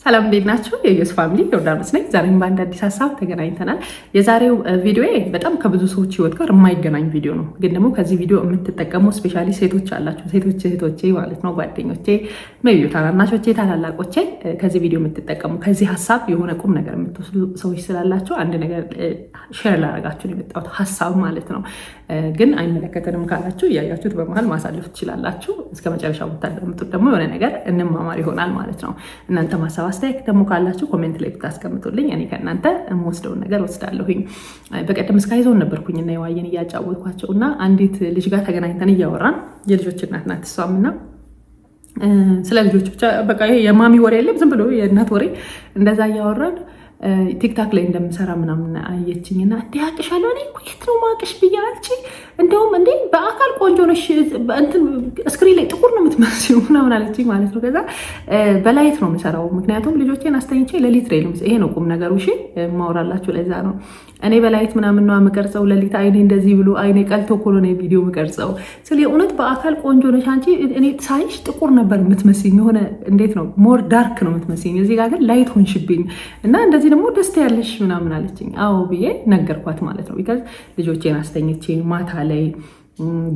ሰላም እንዴት ናችሁ? የዩስ ፋሚሊ ዮርዳኖስ ነኝ። ዛሬም በአንድ አዲስ ሀሳብ ተገናኝተናል። የዛሬው ቪዲዮ በጣም ከብዙ ሰዎች ህይወት ጋር የማይገናኝ ቪዲዮ ነው። ግን ደግሞ ከዚህ ቪዲዮ የምትጠቀሙ ስፔሻሊ ሴቶች አላችሁ፣ ሴቶች እህቶቼ ማለት ነው፣ ጓደኞቼ፣ ሜቢ ታናናሾቼ፣ ታላላቆቼ ከዚህ ቪዲዮ የምትጠቀሙ ከዚህ ሀሳብ የሆነ ቁም ነገር የምትወስዱ ሰዎች ስላላችሁ አንድ ነገር ሼር ላደርጋችሁ ነው የመጣሁት፣ ሀሳብ ማለት ነው። ግን አይመለከተንም ካላችሁ እያያችሁት በመሀል ማሳለፍ ትችላላችሁ። እስከ መጨረሻው ብታዳምጡት ደግሞ የሆነ ነገር እንማማር ይሆናል ማለት ነው። እናንተ ማሳብ አስተያየት ደግሞ ካላችሁ ኮሜንት ላይ ብታስቀምጡልኝ እኔ ከእናንተ የምወስደውን ነገር ወስዳለሁኝ። በቀደም እስካ ይዘውን ነበርኩኝ እና የዋየን እያጫወትኳቸው እና አንዲት ልጅ ጋር ተገናኝተን እያወራን የልጆች እናት ናት እሷም እና ስለ ልጆች ብቻ በቃ ይሄ የማሚ ወሬ የለም ዝም ብሎ የእናት ወሬ እንደዛ እያወራን ቲክታክ ላይ እንደምሰራ ምናምን አየችኝና እንዲ አቅሻለሁ እኔ የት ነው ማቅሽ ብዬ አልቺ እንደውም እንዴ በአካል ቆንጆ ነሽ እንትን ስክሪን ላይ ጥቁር ነው የምትመስለው ምናምን አለችኝ ማለት ነው። ከዛ በላይት ነው የምሰራው ምክንያቱም ልጆቼን አስተኝቼ ሌሊት ላይ ነው። ይሄ ነው ቁም ነገሩ። እሺ ማውራላችሁ ለዛ ነው እኔ በላይት ምናምን ነው የምቀርጸው። ሌሊት አይኔ እንደዚህ ብሎ አይኔ ቀልቶ እኮ ነው ቪዲዮ የምቀርጸው። ስለ እውነት በአካል ቆንጆ ነሽ አንቺ እኔ ሳይሽ ጥቁር ነበር የምትመስኝ የሆነ እንዴት ነው ሞር ዳርክ ነው የምትመስኝ እዚህ ጋር ግን ላይት ሆንሽብኝ እና እንደዚህ ደግሞ ደስታ ያለሽ ምናምን አለችኝ። አዎ ብዬ ነገርኳት ማለት ነው። ቢካዝ ልጆቼን አስተኝቼ ማታ ላይ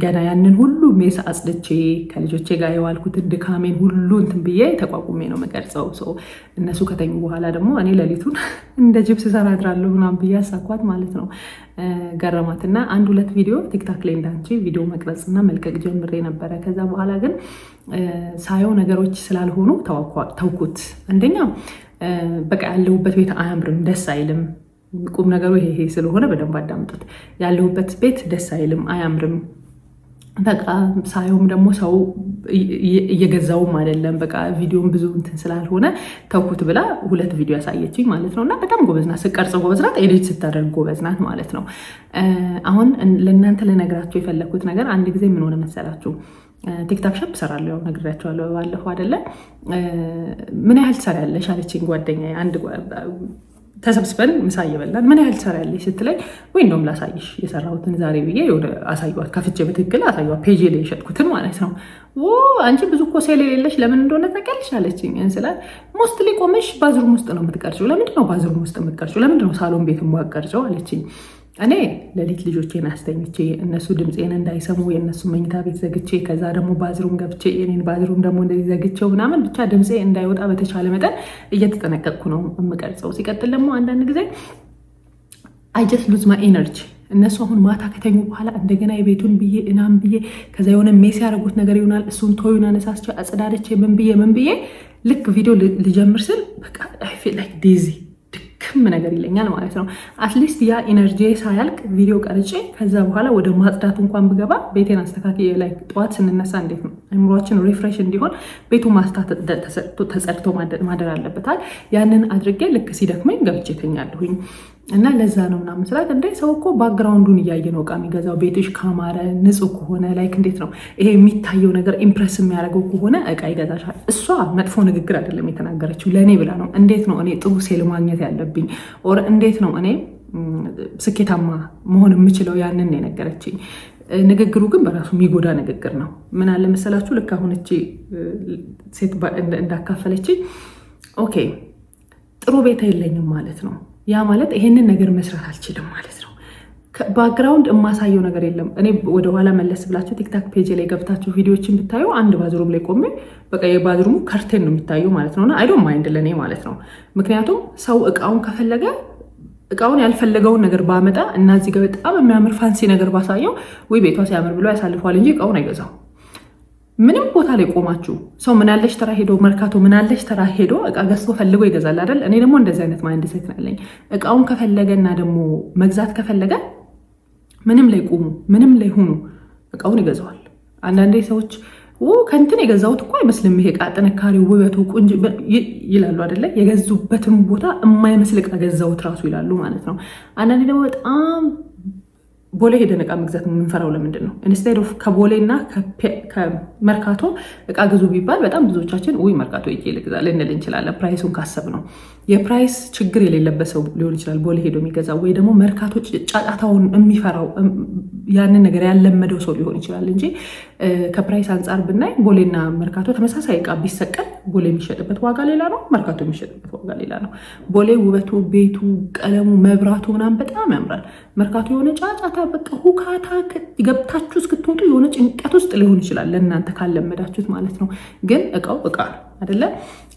ገና ያንን ሁሉ ሜስ አጽድቼ ከልጆቼ ጋር የዋልኩትን ድካሜን ሁሉ እንትን ብዬ ተቋቁሜ ነው መቀርጸው። እነሱ ከተኙ በኋላ ደግሞ እኔ ሌሊቱን እንደ ጅብ ስሰራ አድራለሁ ምናምን ብዬ አሳኳት ማለት ነው። ገረማትና አንድ ሁለት ቪዲዮ ቲክታክ ላይ እንዳንቺ ቪዲዮ መቅረጽና መልቀቅ ጀምሬ ነበረ። ከዛ በኋላ ግን ሳየው ነገሮች ስላልሆኑ ተውኩት። አንደኛ በቃ ያለሁበት ቤት አያምርም፣ ደስ አይልም። ቁም ነገሩ ይሄ ስለሆነ በደንብ አዳምጡት። ያለሁበት ቤት ደስ አይልም፣ አያምርም። በቃ ሳየውም ደግሞ ሰው እየገዛውም አይደለም። በቃ ቪዲዮም ብዙ እንትን ስላልሆነ ተውኩት ብላ ሁለት ቪዲዮ ያሳየችኝ ማለት ነው። እና በጣም ጎበዝ ናት፣ ስቀርጽ ጎበዝ ናት፣ ኤዲት ስታደርግ ጎበዝ ናት ማለት ነው። አሁን ለእናንተ ልነግራችሁ የፈለግኩት ነገር አንድ ጊዜ ምን ሆነ መሰላችሁ? ቲክታክ ሸፕ እሰራለሁ፣ ያው ነግሬያቸዋለሁ ባለፈው አይደለ? ምን ያህል ትሰሪያለሽ አለችኝ ጓደኛዬ። አንድ ተሰብስበን ምሳ እየበላን ምን ያህል ትሰሪያለሽ ስትለኝ ወይ እንደውም ላሳይሽ የሰራሁትን ዛሬ ብዬ አሳዩት፣ ከፍቼ በትክክል አሳዩት፣ ፔጅ ላይ የሸጥኩትን ማለት ነው። አንቺ ብዙ እኮ ሴል የሌለሽ ለምን እንደሆነ ታውቂያለሽ አለችኝ። ስላት ሞስትሊ ቆመሽ ባዝሩም ውስጥ ነው የምትቀርጪው። ለምንድን ነው ባዝሩም ውስጥ የምትቀርጪው? ለምንድን ነው ሳሎን ቤት የማቀርጨው አለችኝ። እኔ ሌሊት ልጆቼን አስተኝቼ እነሱ ድምፄን እንዳይሰሙ የእነሱ መኝታ ቤት ዘግቼ ከዛ ደግሞ ባዝሩም ገብቼ የኔን ባዝሩም ደግሞ እንደዚህ ዘግቼው ምናምን ብቻ ድምፄ እንዳይወጣ በተቻለ መጠን እየተጠነቀቅኩ ነው የምቀርጸው። ሲቀጥል ደግሞ አንዳንድ ጊዜ አይ ጀስት ሉዝ ማይ ኤነርጂ። እነሱ አሁን ማታ ከተኙ በኋላ እንደገና የቤቱን ብዬ እናም ብዬ ከዛ የሆነ ሜስ ያደረጉት ነገር ይሆናል። እሱን ቶዩን አነሳስቼ አጸዳደቼ ምን ብዬ ልክ ቪዲዮ ልጀምር ስል በቃ አይ ፊል ላይክ ዲዚ ክም ነገር ይለኛል ማለት ነው። አትሊስት ያ ኢነርጂ ሳያልቅ ቪዲዮ ቀርጬ ከዛ በኋላ ወደ ማጽዳቱ እንኳን ብገባ ቤቴን አስተካክዬ ላይ ጠዋት ስንነሳ እንዴት ነው አእምሯችን ሪፍሬሽ እንዲሆን ቤቱ ማስታት ተጸድቶ ማደር አለበታል። ያንን አድርጌ ልክ ሲደክመኝ ገብቼ ተኛለሁኝ። እና ለዛ ነው ምናምን ስላት እንደ ሰው እኮ ባክግራውንዱን እያየ ነው እቃ የሚገዛው። ቤትሽ ካማረ ንጹህ ከሆነ ላይክ እንዴት ነው ይሄ የሚታየው ነገር ኢምፕረስ የሚያደርገው ከሆነ እቃ ይገዛሻል። እሷ መጥፎ ንግግር አይደለም የተናገረችው፣ ለእኔ ብላ ነው። እንዴት ነው እኔ ጥሩ ሴል ማግኘት ያለብኝ ኦር እንዴት ነው እኔ ስኬታማ መሆን የምችለው ያንን የነገረችኝ። ንግግሩ ግን በራሱ የሚጎዳ ንግግር ነው። ምን አለ መሰላችሁ? ልክ አሁን እቺ ሴት እንዳካፈለችኝ ኦኬ ጥሩ ቤት የለኝም ማለት ነው። ያ ማለት ይሄንን ነገር መስራት አልችልም ማለት ነው። ባክግራውንድ የማሳየው ነገር የለም። እኔ ወደኋላ መለስ ብላችሁ ቲክታክ ፔጅ ላይ ገብታችሁ ቪዲዮችን ብታዩ አንድ ባዝሩም ላይ ቆሜ በቃ የባዝሩሙ ከርቴን ነው የሚታየው ማለት ነው። እና አይ ዶንት ማይንድ ለእኔ ማለት ነው። ምክንያቱም ሰው እቃውን ከፈለገ እቃውን ያልፈለገውን ነገር ባመጣ እና እዚህ ጋር በጣም የሚያምር ፋንሲ ነገር ባሳየው ወይ ቤቷ ሲያምር ብሎ ያሳልፈዋል እንጂ እቃውን አይገዛው። ምንም ቦታ ላይ ቆማችሁ ሰው ምናለሽ ተራ ሄዶ መርካቶ ምናለሽ ተራ ሄዶ እቃ ገዝቶ ፈልጎ ይገዛል አይደል? እኔ ደግሞ እንደዚህ አይነት ማይንድ ሴት ነኝ። እቃውን ከፈለገና ደግሞ መግዛት ከፈለገ ምንም ላይ ቆሙ፣ ምንም ላይ ሁኑ፣ እቃውን ይገዛዋል። አንዳንዴ ሰዎች ከንትን የገዛሁት እኮ አይመስልም ይሄ እቃ ጥንካሬው፣ ውበቱ፣ ቁንጅ ይላሉ አይደለ? የገዙበትም ቦታ የማይመስል እቃ ገዛሁት ራሱ ይላሉ ማለት ነው። አንዳንዴ ደግሞ በጣም ቦሌ ሄደን እቃ መግዛት የምንፈራው ለምንድን ነው? ኢንስቴድ ኦፍ ከቦሌ እና ከመርካቶ እቃ ግዙ ቢባል በጣም ብዙዎቻችን ውይ መርካቶ ሄጄ ልግዛ ልንል እንችላለን። ፕራይሱን ካሰብ ነው። የፕራይስ ችግር የሌለበት ሰው ሊሆን ይችላል ቦሌ ሄዶ የሚገዛው፣ ወይ ደግሞ መርካቶ ጫጫታውን የሚፈራው ያንን ነገር ያለመደው ሰው ሊሆን ይችላል እንጂ ከፕራይስ አንጻር ብናይ ቦሌና መርካቶ ተመሳሳይ እቃ ቢሰቀል ቦሌ የሚሸጥበት ዋጋ ሌላ ነው፣ መርካቶ የሚሸጥበት ዋጋ ሌላ ነው። ቦሌ ውበቱ፣ ቤቱ፣ ቀለሙ፣ መብራቱ ምናምን በጣም ያምራል። መርካቶ የሆነ ጫጫታ በቃ ሁካታ ገብታችሁ እስክትወጡ የሆነ ጭንቀት ውስጥ ሊሆን ይችላል ለእናንተ ካለመዳችሁት ማለት ነው። ግን እቃው እቃ ነው አይደለ?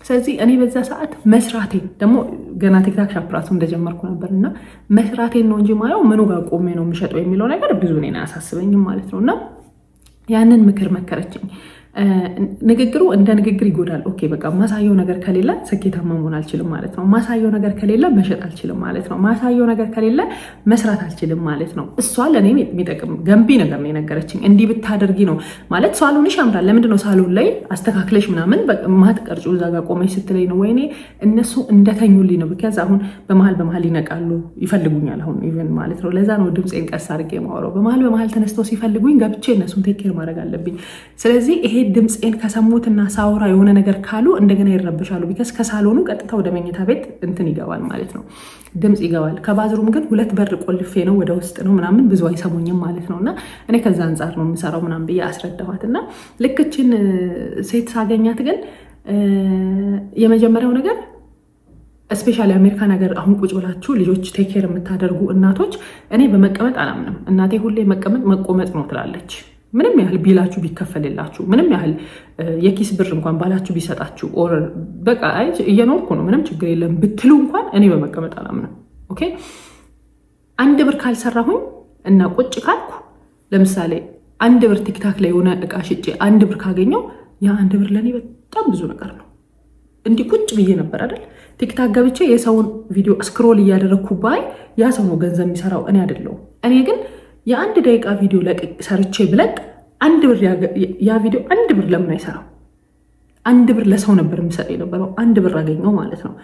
ስለዚህ እኔ በዛ ሰዓት መስራቴን ደግሞ ገና ቲክታክ ሻፕ ራሱ እንደጀመርኩ ነበር እና መስራቴን ነው እንጂ ማየው ምኑ ጋር ቆሜ ነው የሚሸጠው የሚለው ነገር ብዙ እኔን አያሳስበኝም ማለት ነው። እና ያንን ምክር መከረችኝ። ንግግሩ እንደ ንግግር ይጎዳል። ኦኬ በቃ ማሳየው ነገር ከሌለ ስኬታማ መሆን አልችልም ማለት ነው። ማሳየው ነገር ከሌለ መሸጥ አልችልም ማለት ነው። ማሳየው ነገር ከሌለ መስራት አልችልም ማለት ነው። እሷ ለእኔ የሚጠቅም ገንቢ ነገር ነው የነገረችኝ። እንዲህ ብታደርጊ ነው ማለት ሳሎንሽ ያምራል። ለምንድነው ሳሎን ላይ አስተካክለሽ ምናምን ማትቀርጩ እዛ ጋር ቆመሽ ስትለኝ ነው ወይኔ እነሱ እንደተኙልኝ ነው። ብቻ አሁን በመሀል ይነቃሉ፣ ይፈልጉኛል አሁን ኢቨን ማለት ነው። ለዛ ነው ድምፄን ቀስ አድርጌ የማወራው። በመሀል ተነስተው ሲፈልጉኝ ገብቼ እነሱን ቴክ ኬር ማድረግ አለብኝ። ስለዚህ ይሄ ድምፄን ከሰሙትና ሳውራ የሆነ ነገር ካሉ እንደገና ይረብሻሉ። ቢከስ ከሳሎኑ ቀጥታ ወደ መኝታ ቤት እንትን ይገባል ማለት ነው፣ ድምፅ ይገባል። ከባዝሩም ግን 2 በር ቆልፌ ነው ወደ ውስጥ ነው ምናምን ብዙ አይሰሙኝም ማለት ነው። እና እኔ ከዛ አንጻር ነው የምሰራው ምናምን ብዬ አስረዳኋት። እና ልክችን ሴት ሳገኛት ግን የመጀመሪያው ነገር ስፔሻሊ አሜሪካ ነገር አሁን ቁጭ ብላችሁ ልጆች ቴኬር የምታደርጉ እናቶች፣ እኔ በመቀመጥ አላምንም። እናቴ ሁሌ መቀመጥ መቆመጥ ነው ትላለች። ምንም ያህል ቢላችሁ ቢከፈልላችሁ፣ ምንም ያህል የኪስ ብር እንኳን ባላችሁ ቢሰጣችሁ፣ በቃ እየኖርኩ ነው ምንም ችግር የለም ብትሉ እንኳን እኔ በመቀመጥ አላምንም። ኦኬ 1 ብር ካልሰራሁኝ እና ቁጭ ካልኩ፣ ለምሳሌ 1 ብር ቲክታክ ላይ የሆነ እቃ ሽጬ 1 ብር ካገኘው ያ 1 ብር ለእኔ በጣም ብዙ ነገር ነው። እንዲህ ቁጭ ብዬ ነበር አይደል ቲክታክ ገብቼ የሰውን ቪዲዮ ስክሮል እያደረግኩ ባይ ያ ሰው ነው ገንዘብ የሚሰራው፣ እኔ አይደለሁም። እኔ ግን የ1 ደቂቃ ቪዲዮ ሰርቼ ብለቅ 1 ብር ያ ቪዲዮ 1 ብር ለምን አይሰራው? 1 ብር ለሰው ነበር የሚሰጥ የነበረው፣ 1 ብር አገኘው ማለት ነው።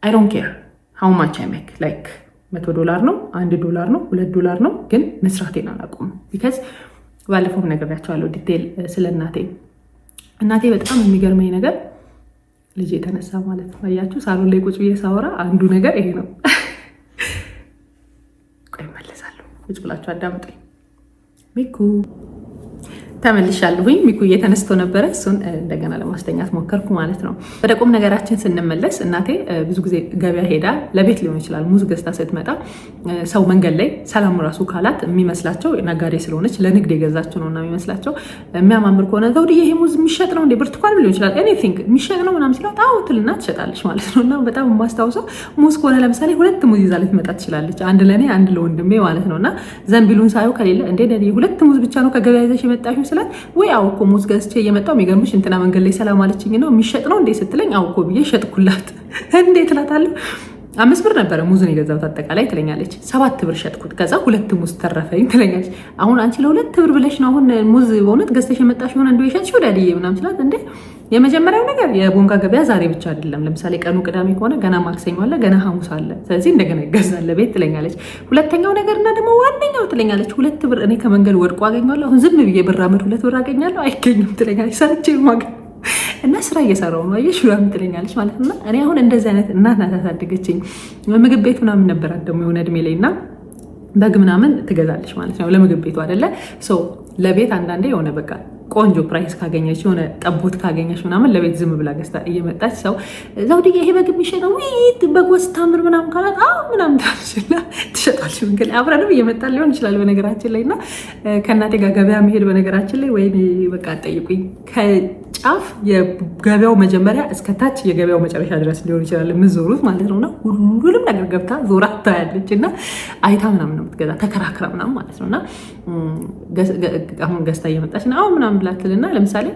አይ ዶንት ኬር ሃው ማች አይ ሜክ ላይክ $100 ነው $1 ነው $2 ነው፣ ግን መስራቴን አላውቅም። ቢካዝ ባለፈውም ነግሬያቸዋለሁ ዲቴል ስለ እናቴ በጣም የሚገርመኝ ነገር ልጅ የተነሳ ማለት ነው። አያችሁ ሳሎን ላይ ቁጭ ብዬ ሳወራ አንዱ ነገር ይሄ ነው። ቆይ መለሳለሁ፣ ቁጭ ብላችሁ አዳምጡኝ። ሚኩ ተመልሻለሁኝ። ሚኩ እየተነስቶ ነበረ፣ እሱን እንደገና ለማስተኛት ሞከርኩ ማለት ነው። ወደ ቁም ነገራችን ስንመለስ እናቴ ብዙ ጊዜ ገበያ ሄዳ ለቤት ሊሆን ይችላል ሙዝ ገዝታ ስትመጣ ሰው መንገድ ላይ ሰላም ራሱ ካላት የሚመስላቸው ነጋዴ ስለሆነች ለንግድ የገዛችው ነው እና የሚመስላቸው የሚያማምር ከሆነ ዘውድዬ ይሄ ሙዝ የሚሸጥ ነው እንደ ብርቱካን ሊሆን ይችላል ኤኒቲንግ የሚሸጥ ነው ምናምን ሲላት አዎ ትልና ትሸጣለች ማለት ነው። እና በጣም የማስታውሰው ሙዝ ከሆነ ለምሳሌ 2 ሙዝ ይዛ ልትመጣ ትችላለች፣ አንድ ለእኔ አንድ ለወንድሜ ማለት ነው። እና ዘንቢሉን ሳየው ከሌለ እንደ 2 ሙዝ ብቻ ነው ከገበያ ይዘሽ የመጣሽው ስላት ወይ አውኮ ሙዝ ገዝቼ እየመጣው የሚገርምሽ እንትና መንገድ ላይ ሰላም አለችኝ ነው የሚሸጥ ነው እንዴ ስትለኝ አውኮ ብዬ ሸጥኩላት። እንዴት እላታለሁ። 5 ብር ነበረ ሙዝን የገዛሁት አጠቃላይ ትለኛለች። 7 ብር ሸጥኩት፣ ከዛ 2 ሙዝ ተረፈኝ ትለኛለች። አሁን አንቺ ለ2 ብር ብለሽ ነው አሁን ሙዝ በእውነት ገዝተሽ የመጣሽ ሆነ እንደው የሸጥሽው ዳድዬ ምናምን ስላት እንዴ የመጀመሪያው ነገር የቦንጋ ገበያ ዛሬ ብቻ አይደለም። ለምሳሌ ቀኑ ቅዳሜ ከሆነ ገና ማክሰኞ አለ፣ ገና ሐሙስ አለ። ስለዚህ እንደገና ይገዛል ቤት ትለኛለች። ሁለተኛው ነገር እና ደግሞ ዋነኛው ትለኛለች 2 ብር እኔ ከመንገድ ወድቆ አገኘዋለሁ። አሁን ዝም ብዬ ብራመድ 2 ብር አገኛለሁ አይገኝም ትለኛለች። ሰርቼ ማገ እና ስራ እየሰራው ነው አየሽ ምናምን ትለኛለች ማለት ነው። እኔ አሁን እንደዚህ አይነት እናት ናት ያሳደገችኝ። ምግብ ቤት ምናምን ነበራት ደግሞ የሆነ እድሜ ላይ እና በግ ምናምን ትገዛለች ማለት ነው ለምግብ ቤቱ አይደለ። ለቤት አንዳንዴ የሆነ በቃ ቆንጆ ፕራይስ ካገኘች የሆነ ጠቦት ካገኘች ምናምን ለቤት ዝም ብላ ገዝታ እየመጣች ሰው ዘውድዬ ይሄ በግ የሚሸጠው በግ ወስታምር ምናምን ካላት ምናምን ታችላ ትሸጣለች። መንገድ አብረንም እየመጣ ሊሆን ይችላል በነገራችን ላይ። እና ከእናቴ ጋር ገበያ መሄድ በነገራችን ላይ ወይ በቃ ጠይቁኝ ከጫፍ የገበያው መጀመሪያ እስከ ታች የገበያው መጨረሻ ድረስ ሊሆን ይችላል የምዞሩት ማለት ነው። እና ሁሉንም ነገር ገብታ ዞራ ታያለች እና አይታ ምናምን ነው የምትገዛ ተከራክራ ምናምን ማለት ነው። እና አሁን ገዝታ እየመጣች ነው ምናምን ብላትልና ለምሳሌ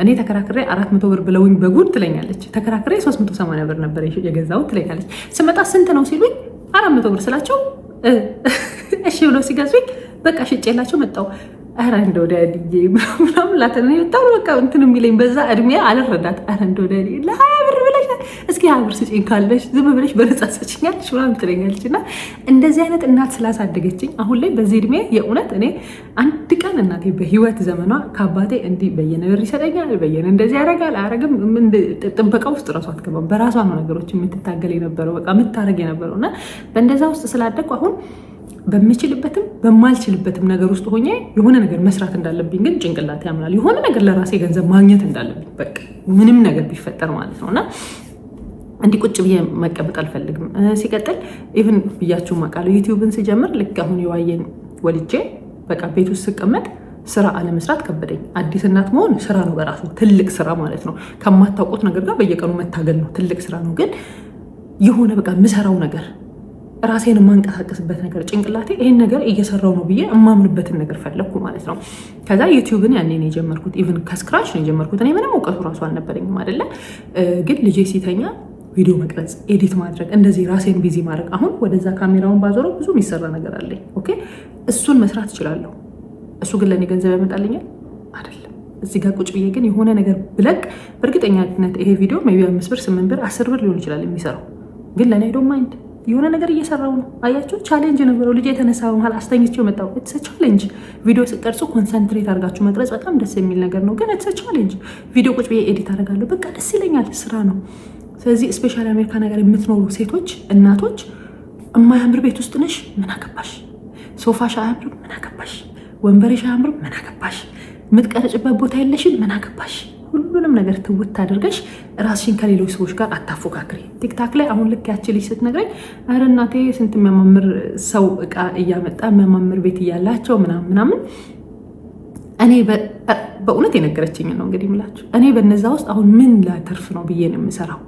እኔ ተከራክሬ 400 ብር ብለውኝ በጉድ ትለኛለች። ተከራክሬ 380 ብር ነበር የገዛሁት ትለኛለች። ስመጣ ስንት ነው ሲሉኝ 400 ብር ስላቸው እሺ ብሎ ሲገዙኝ በቃ ሽጬላቸው መጣሁ። ኧረ እንደው ዳድዬ ምናምን ላተነ በጣም በቃ እንትን የሚለኝ በዛ እድሜ አልረዳት። ኧረ እንደው ዳድዬ ለ20 ብር ብለሽ እስኪ 20 ብር ስጪኝ ካለሽ ዝም ብለሽ በነፃ ስጪኛለሽ ምናምን ትለኛለች። እና እንደዚህ አይነት እናት ስላሳደገችኝ አሁን ላይ በዚህ እድሜ የእውነት እኔ አንድ ቀን እናቴ በህይወት ዘመኗ ከአባቴ እንዲህ በየነ ብር ይሰጠኛል በየነ እንደዚህ ያደርጋል አያደርግም ጥበቃ ውስጥ እራሱ አትገባም። በራሷ ነው ነገሮች የምትታገል የነበረው በቃ የምታደርግ የነበረው። እና በእንደዛ ውስጥ ስላደግኩ አሁን በምችልበትም በማልችልበትም ነገር ውስጥ ሆኜ የሆነ ነገር መስራት እንዳለብኝ ግን ጭንቅላት ያምናል። የሆነ ነገር ለራሴ ገንዘብ ማግኘት እንዳለብኝ በቃ ምንም ነገር ቢፈጠር ማለት ነው። እና እንዲህ ቁጭ ብዬ መቀመጥ አልፈልግም። ሲቀጥል ኢቭን ብያችሁ ማቃለሁ ዩቲዩብን ስጀምር ልክ አሁን የዋየን ወልጄ በቃ ቤት ውስጥ ስቀመጥ ስራ አለመስራት ከበደኝ። አዲስ እናት መሆን ስራ ነው በራሱ ትልቅ ስራ ማለት ነው። ከማታውቁት ነገር ጋር በየቀኑ መታገል ነው፣ ትልቅ ስራ ነው። ግን የሆነ በቃ የምሰራው ነገር ራሴን የማንቀሳቀስበት ነገር ጭንቅላቴ ይሄን ነገር እየሰራው ነው ብዬ የማምንበትን ነገር ፈለግኩ ማለት ነው። ከዛ ዩቲዩብን ያኔ ነው የጀመርኩት። ኢቭን ከስክራች ነው የጀመርኩት። እኔ ምንም እውቀቱ ራሱ አልነበረኝም አይደለ። ግን ልጄ ሲተኛ ቪዲዮ መቅረጽ፣ ኤዲት ማድረግ፣ እንደዚህ ራሴን ቢዚ ማድረግ። አሁን ወደዛ ካሜራውን ባዞረው ብዙ የሚሰራ ነገር አለኝ። ኦኬ እሱን መስራት እችላለሁ። እሱ ግን ለእኔ ገንዘብ ያመጣልኛል አይደለም። እዚህ ጋር ቁጭ ብዬ ግን የሆነ ነገር ብለቅ በእርግጠኛነት ይሄ ቪዲዮ ሜይ ቢ 5 ብር 8 ብር 10 ብር ሊሆን ይችላል የሚሰራው። ግን ለእኔ ዶንት ማይንድ የሆነ ነገር እየሰራው ነው። አያችሁ፣ ቻሌንጅ ነበረው። ልጅ የተነሳ በመሃል አስተኝቼው መጣሁ። ኢትስ ቻሌንጅ። ቪዲዮ ስቀርጹ ኮንሰንትሬት አድርጋችሁ መቅረጽ በጣም ደስ የሚል ነገር ነው። ግን ኢትስ ቻሌንጅ። ቪዲዮ ቁጭ ብዬ ኤዲት አደርጋለሁ። በቃ ደስ ይለኛል፣ ስራ ነው። ስለዚህ ስፔሻሊ አሜሪካ ነገር የምትኖሩ ሴቶች እናቶች፣ እማያምር ቤት ውስጥ ነሽ፣ ምን አገባሽ? ሶፋሽ አያምርም፣ ምን አገባሽ? ወንበርሽ አያምርም፣ ምን አገባሽ? የምትቀረጭበት ቦታ የለሽም፣ ምን አገባሽ? ሁሉንም ነገር ትውት አድርገሽ ራስሽን ከሌሎች ሰዎች ጋር አታፎካክሪ። ቲክታክ ላይ አሁን ልክ ያቺ ልጅ ስትነግረኝ ኧረ እናቴ ስንት የሚያማምር ሰው እቃ እያመጣ የሚያማምር ቤት እያላቸው ምናምን እኔ በእውነት የነገረችኝ ነው እንግዲህ የምላችሁ። እኔ በነዛ ውስጥ አሁን ምን ላተርፍ ነው ብዬ ነው የምሰራው።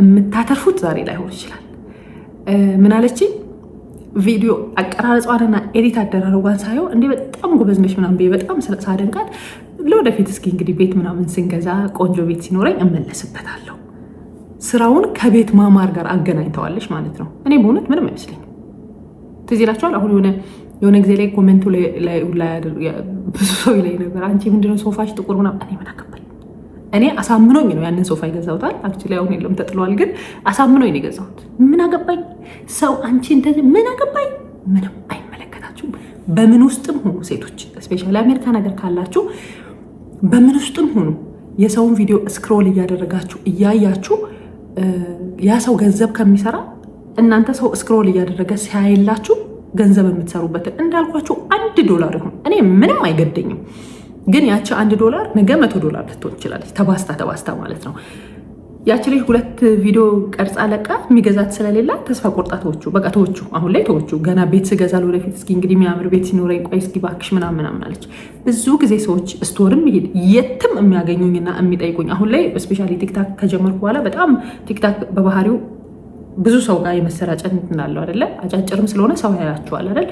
የምታተርፉት ዛሬ ላይሆን ይችላል። ምን አለችኝ? ቪዲዮ አቀራረጿንና ኤዲት አደራረጓን ሳየው እንዲህ በጣም ጎበዝ ነሽ ምናምን ብዬ በጣም ሳደንቃት ለወደፊት እስኪ እንግዲህ ቤት ምናምን ስንገዛ ቆንጆ ቤት ሲኖረኝ እመለስበታለሁ። ስራውን ከቤት ማማር ጋር አገናኝተዋለች ማለት ነው። እኔ በእውነት ምንም አይመስለኝም። ትዝ ይላችኋል አሁን የሆነ ጊዜ ላይ ኮሜንቱ ላይ ብዙ ሰው ላይ ነበር አንቺ ምንድነው ሶፋሽ ጥቁር ምናምን። እኔ ምን አገባኝ? እኔ አሳምኖኝ ነው ያንን ሶፋ የገዛሁታል። አክቹዋሊ አሁን የለም ተጥሏል፣ ግን አሳምኖኝ ነው የገዛሁት። ምን አገባኝ? ሰው አንቺ እንደዚህ ምን አገባኝ? ምንም አይመለከታችሁም። በምን ውስጥም ሆኑ ሴቶች ስፔሻሊ አሜሪካ ነገር ካላችሁ በምን ውስጥም ሆኑ የሰውን ቪዲዮ ስክሮል እያደረጋችሁ እያያችሁ ያ ሰው ገንዘብ ከሚሰራ እናንተ ሰው ስክሮል እያደረገ ሲያይላችሁ ገንዘብ የምትሰሩበትን እንዳልኳችሁ $1 ይሁን እኔ ምንም አይገደኝም። ግን ያቺ $1 ነገ $100 ልትሆን ትችላለች። ተባስታ ማለት ነው። ያቺ ልጅ 2 ቪዲዮ ቀርጻ ለቃ የሚገዛት ስለሌላ ተስፋ ቆርጣ ተወቹ። በቃ ተወቹ። አሁን ላይ ተወቹ። ገና ቤት ስገዛ ወደፊት እስኪ እንግዲህ የሚያምር ቤት ሲኖረኝ ቆይ እስኪ ባክሽ ምናምን አለች። ብዙ ጊዜ ሰዎች ስቶርም ይሄድ የትም የሚያገኙኝና የሚጠይቁኝ አሁን ላይ ስፔሻሊ ቲክታክ ከጀመርኩ በኋላ በጣም ቲክታክ በባህሪው ብዙ ሰው ጋር የመሰራጨት እንዳለው አይደለ? አጫጭርም ስለሆነ ሰው ያያቸዋል አይደል?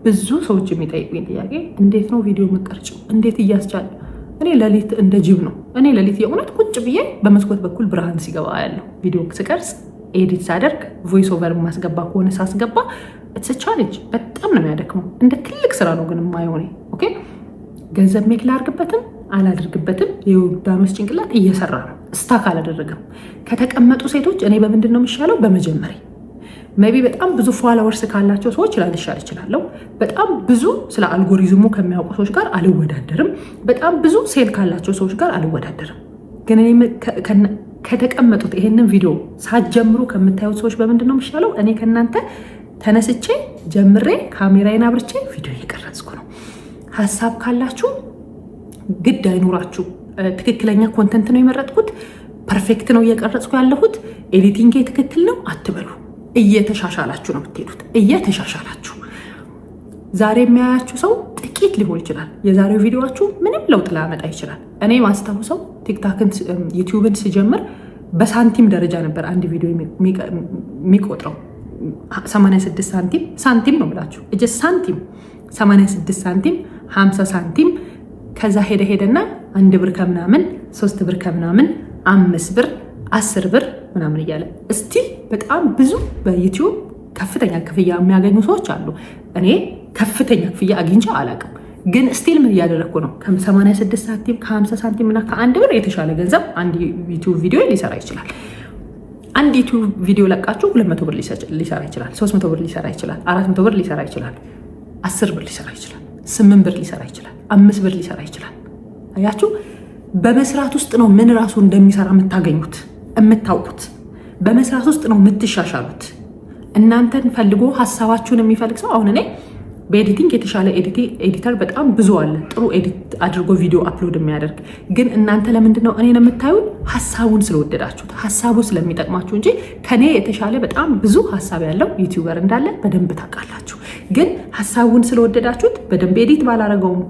ብዙ ሰዎች የሚጠይቁኝ ጥያቄ እንዴት ነው ቪዲዮ መቀርጭው? እንዴት እያስቻለ? እኔ ሌሊት እንደ ጅብ ነው። እኔ ሌሊት የእውነት ቁጭ ብዬ በመስኮት በኩል ብርሃን ሲገባ ያለው ቪዲዮ ስቀርጽ ኤዲት ሳደርግ ቮይስ ኦቨር ማስገባ ከሆነ ሳስገባ ኢትስ ቻሌንጅ። በጣም ነው የሚያደክመው። እንደ ትልቅ ስራ ነው ግን የማይሆነ። ኦኬ ገንዘብ ሜክ ላድርግበትም አላደርግበትም የዮርዳኖስ ጭንቅላት እየሰራ ነው። ስታክ አላደረገም። ከተቀመጡ ሴቶች እኔ በምንድን ነው የሚሻለው? በመጀመሪያ ሜቢ በጣም ብዙ ፎሎወርስ ካላቸው ሰዎች ላልሻል እችላለሁ። በጣም ብዙ ስለ አልጎሪዝሙ ከሚያውቁ ሰዎች ጋር አልወዳደርም። በጣም ብዙ ሴል ካላቸው ሰዎች ጋር አልወዳደርም። ግን እኔ ከተቀመጡት ይሄንን ቪዲዮ ሳትጀምሩ ከምታዩት ሰዎች በምንድን ነው የሚሻለው? እኔ ከእናንተ ተነስቼ ጀምሬ ካሜራዬን አብርቼ ቪዲዮ እየቀረጽኩ ነው። ሀሳብ ካላችሁ ግድ አይኖራችሁ። ትክክለኛ ኮንተንት ነው የመረጥኩት፣ ፐርፌክት ነው እየቀረጽኩ ያለሁት፣ ኤዲቲንግ ትክክል ነው አትበሉ። እየተሻሻላችሁ ነው የምትሄዱት። እየተሻሻላችሁ ዛሬ የሚያያችሁ ሰው ጥቂት ሊሆን ይችላል። የዛሬው ቪዲዮችሁ ምንም ለውጥ ላያመጣ ይችላል። እኔ ማስታውሰው ቲክታክን ዩቲዩብን ስጀምር በሳንቲም ደረጃ ነበር አንድ ቪዲዮ የሚቆጥረው 86 ሳንቲም ነው ብላችሁ እጀ ሳንቲም 86 ሳንቲም 50 ሳንቲም ከዛ ሄደና 1 ብር ከምናምን 3 ብር ከምናምን 5 ብር 10 ብር ምናምን እያለ እስቲል በጣም ብዙ በዩቲዩብ ከፍተኛ ክፍያ የሚያገኙ ሰዎች አሉ። እኔ ከፍተኛ ክፍያ አግኝቼ አላውቅም። ግን ስቲል ምን እያደረግኩ ነው? ከ86 ሳንቲም ከ50 ሳንቲም እና ከ1 ብር የተሻለ ገንዘብ አንድ ዩቲዩብ ቪዲዮ ሊሰራ ይችላል። አንድ ዩቲዩብ ቪዲዮ ለቃችሁ 200 ብር ሊሰራ ይችላል፣ 300 ብር ሊሰራ ይችላል፣ 400 ብር ሊሰራ ይችላል፣ 10 ብር ሊሰራ ይችላል፣ 8 ብር ሊሰራ ይችላል፣ 5 ብር ሊሰራ ይችላል። አያችሁ፣ በመስራት ውስጥ ነው ምን ራሱ እንደሚሰራ የምታገኙት የምታውቁት። በመስራት ውስጥ ነው የምትሻሻሉት። እናንተን ፈልጎ ሀሳባችሁን የሚፈልግ ሰው አሁን እኔ በኤዲቲንግ የተሻለ ኤዲተር በጣም ብዙ አለ፣ ጥሩ ኤዲት አድርጎ ቪዲዮ አፕሎድ የሚያደርግ ግን እናንተ ለምንድን ነው እኔን የምታዩት? ሀሳቡን ስለወደዳችሁት ሀሳቡ ስለሚጠቅማችሁ እንጂ ከኔ የተሻለ በጣም ብዙ ሀሳብ ያለው ዩቲዩበር እንዳለ በደንብ ታውቃላችሁ። ግን ሀሳቡን ስለወደዳችሁት በደንብ ኤዲት ባላረገውም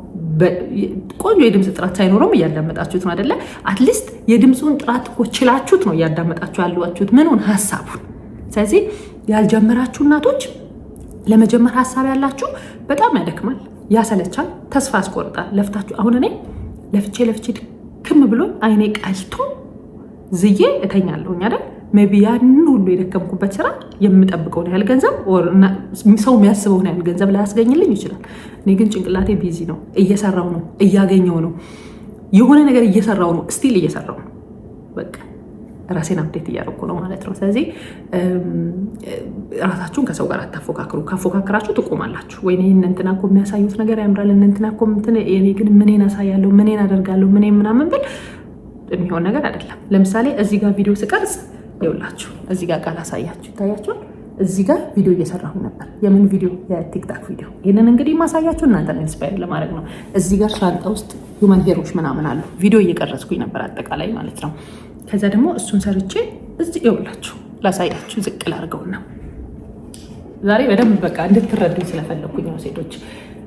ቆንጆ የድምፅ ጥራት ሳይኖረውም እያዳመጣችሁት ነው አይደለ? አትሊስት የድምፁን ጥራት እኮ ችላችሁት ነው እያዳመጣችሁ ያሏችሁት ምንሆን ሀሳቡን። ስለዚህ ያልጀመራችሁ እናቶች ለመጀመር ሀሳብ ያላችሁ በጣም ያደክማል፣ ያሰለቻል፣ ተስፋ ያስቆርጣል። ለፍታችሁ አሁን እኔ ለፍቼ ድክም ብሎ አይኔ ቀልቶ ዝዬ እተኛለሁኝ አይደል? ሜቢ ያንን ሁሉ የደከምኩበት ስራ የምጠብቀውን ያህል ገንዘብ ሰው የሚያስበውን ያህል ገንዘብ ላያስገኝልኝ ይችላል። እኔ ግን ጭንቅላቴ ቢዚ ነው፣ እየሰራው ነው፣ እያገኘው ነው፣ የሆነ ነገር እየሰራው ነው፣ ስቲል እየሰራው ነው። በቃ ራሴን አፕዴት እያደረኩ ነው ማለት ነው። ስለዚህ ራሳችሁን ከሰው ጋር አታፎካክሩ። ካፎካክራችሁ ትቆማላችሁ። ወይ እንትና እኮ የሚያሳዩት ነገር ያምራል፣ እንትና እኮ እኔ ግን ምኔን አሳያለሁ፣ ምኔን አደርጋለሁ፣ ምኔን ምናምን ብል የሚሆን ነገር አይደለም። ለምሳሌ እዚህ ጋር ቪዲዮ ስቀርጽ ይኸውላችሁ፣ እዚህ ጋር ቃል አሳያችሁ ይታያችኋል። እዚህ ጋር ቪዲዮ እየሰራሁ ነበር። የምን ቪዲዮ? የቲክታክ ቪዲዮ። ይህንን እንግዲህ ማሳያችሁ እናንተን ኢንስፓየር ለማድረግ ነው። እዚህ ጋር ሻንጣ ውስጥ ሂውመን ሄሮች ምናምን አሉ። ቪዲዮ እየቀረጽኩኝ ነበር አጠቃላይ ማለት ነው። ከዛ ደግሞ እሱን ሰርቼ እዚህ ይኸውላችሁ ላሳያችሁ። ዝቅ ላድርገውና ዛሬ በደንብ በቃ እንድትረዱኝ ስለፈለኩኝ ነው ሴቶች።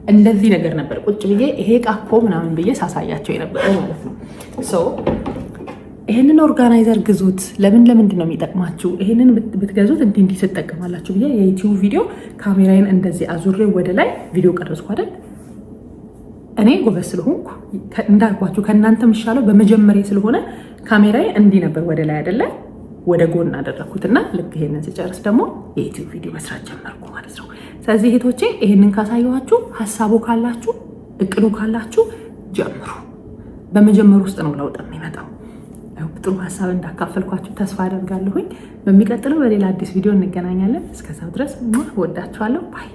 እንደዚህ ነገር ነበር ቁጭ ብዬ ይሄ ዕቃ እኮ ምናምን ብዬ ሳሳያቸው የነበረው ማለት ነው። ይሄንን ኦርጋናይዘር ግዙት። ለምንድን ነው የሚጠቅማችሁ? ይሄንን ብትገዙት እንዲህ ትጠቀማላችሁ ብዬ የዩቲዩብ ቪዲዮ ካሜራዬን እንደዚህ አዙሬ ወደ ላይ ቪዲዮ ቀረጽኩ አይደል? እኔ ጎበዝ ስለሆንኩ እንዳልኳችሁ ከእናንተ የሚሻለው በመጀመሪያ ስለሆነ ካሜራዬ እንዲህ ነበር ወደ ላይ አይደለ? ወደ ጎን አደረኩትና ልክ ይሄንን ስጨርስ ደግሞ የዩቲዩብ ቪዲዮ መስራት ጀመርኩ ማለት ነው። ስለዚህ እህቶቼ ይሄንን ካሳየኋችሁ ሀሳቡ ካላችሁ እቅዱ ካላችሁ ጀምሩ። በመጀመሩ ውስጥ ነው ለውጥ የሚመጣው። ጥሩ ሀሳብ እንዳካፈልኳችሁ ተስፋ አደርጋለሁኝ። በሚቀጥለው በሌላ አዲስ ቪዲዮ እንገናኛለን። እስከዛው ድረስ ወዳችኋለሁ። ባይ